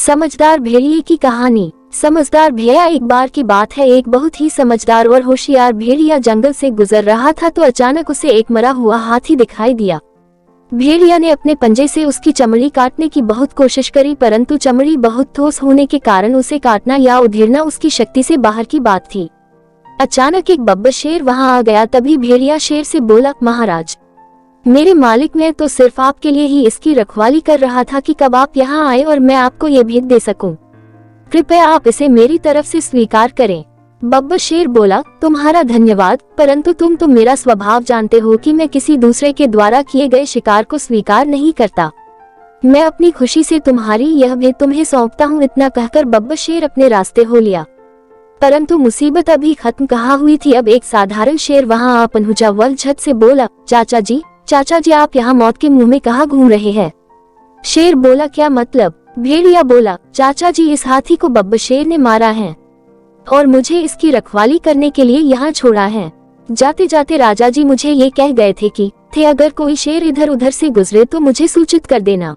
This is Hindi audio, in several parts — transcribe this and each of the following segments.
समझदार भेड़िए की कहानी। समझदार भेड़िया। एक बार की बात है, एक बहुत ही समझदार और होशियार भेड़िया जंगल से गुजर रहा था तो अचानक उसे एक मरा हुआ हाथी दिखाई दिया। भेड़िया ने अपने पंजे से उसकी चमड़ी काटने की बहुत कोशिश करी, परंतु चमड़ी बहुत ठोस होने के कारण उसे काटना या उधेड़ना उसकी शक्ति से बाहर की बात थी। अचानक एक बब्बर शेर वहां आ गया। तभी भेड़िया शेर से बोला, महाराज, मेरे मालिक, मैं तो सिर्फ आपके लिए ही इसकी रखवाली कर रहा था कि कब आप यहाँ आए और मैं आपको ये भेंट दे सकूं। कृपया आप इसे मेरी तरफ से स्वीकार करें। बब्बर शेर बोला, तुम्हारा धन्यवाद, परंतु तुम तो मेरा स्वभाव जानते हो कि मैं किसी दूसरे के द्वारा किए गए शिकार को स्वीकार नहीं करता। मैं अपनी खुशी से तुम्हारी यह भेंट तुम्हें सौंपता हूँ। इतना कहकर बब्बर शेर अपने रास्ते हो लिया। परंतु मुसीबत अभी खत्म कहाँ हुई थी। अब एक साधारण शेर वहां आ पहुंचा। वह झट से बोला, चाचा जी आप यहाँ मौत के मुंह में कहाँ घूम रहे हैं? शेर बोला, क्या मतलब? भेड़िया बोला, चाचा जी, इस हाथी को बब्बर शेर ने मारा है और मुझे इसकी रखवाली करने के लिए यहाँ छोड़ा है। जाते जाते राजा जी मुझे ये कह गए थे अगर कोई शेर इधर उधर से गुजरे तो मुझे सूचित कर देना।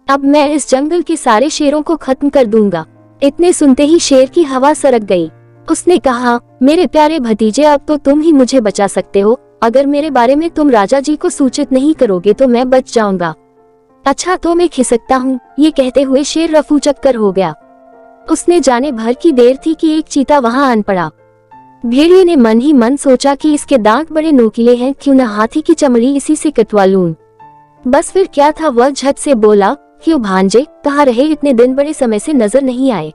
अब मैं इस जंगल के सारे शेरों को खत्म कर दूंगा। इतने सुनते ही शेर की हवा सरक गई। उसने कहा, मेरे प्यारे भतीजे, अब तो तुम ही मुझे बचा सकते हो। अगर मेरे बारे में तुम राजा जी को सूचित नहीं करोगे तो मैं बच जाऊंगा। अच्छा तो मैं खिसकता हूँ। ये कहते हुए शेर रफू चक्कर हो गया। उसने जाने भर की देर थी कि एक चीता वहां आन पड़ा। भेड़िए ने मन ही मन सोचा कि इसके दांत बड़े नोकीले हैं, क्यों न हाथी की चमड़ी इसी से कटवा लूं। बस फिर क्या था, वह झट से बोला, क्यों भांजे, कहाँ रहे? इतने दिन बड़े समय से नजर नहीं आए।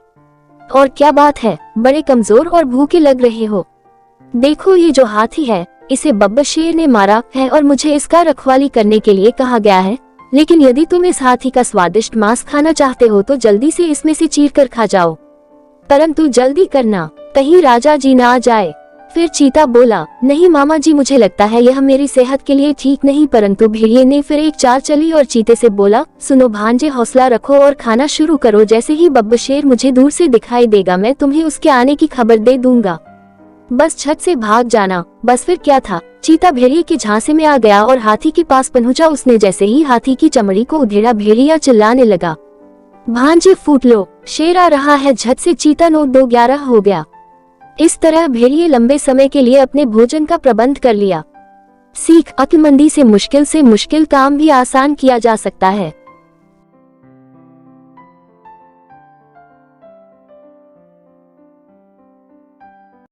और क्या बात है, बड़े कमजोर और भूखे लग रहे हो। देखो ये जो हाथी है, इसे बब्बर शेर ने मारा है और मुझे इसका रखवाली करने के लिए कहा गया है। लेकिन यदि तुम इस हाथी का स्वादिष्ट मांस खाना चाहते हो तो जल्दी से इसमें से चीर कर खा जाओ, परंतु जल्दी करना, कहीं राजा जी ना आ जाए। फिर चीता बोला, नहीं मामा जी, मुझे लगता है यह मेरी सेहत के लिए ठीक नहीं। परंतु भेड़िए ने फिर एक चाल चली और चीते से बोला, सुनो भांजे, हौसला रखो और खाना शुरू करो। जैसे ही बब्बर शेर मुझे दूर से दिखाई देगा मैं तुम्हें उसके आने की खबर दे दूंगा। बस छत से भाग जाना। बस फिर क्या था, चीता भेड़िए के झांसे में आ गया और हाथी के पास पहुंचा। उसने जैसे ही हाथी की चमड़ी को उधेड़ा, भेड़िया चिल्लाने लगा, भांजे फूट लो, शेर आ रहा है। झट से चीता 9-2-11 हो गया। इस तरह भेड़िए लंबे समय के लिए अपने भोजन का प्रबंध कर लिया। सीख, अक्लमंदी से मुश्किल काम भी आसान किया जा सकता है।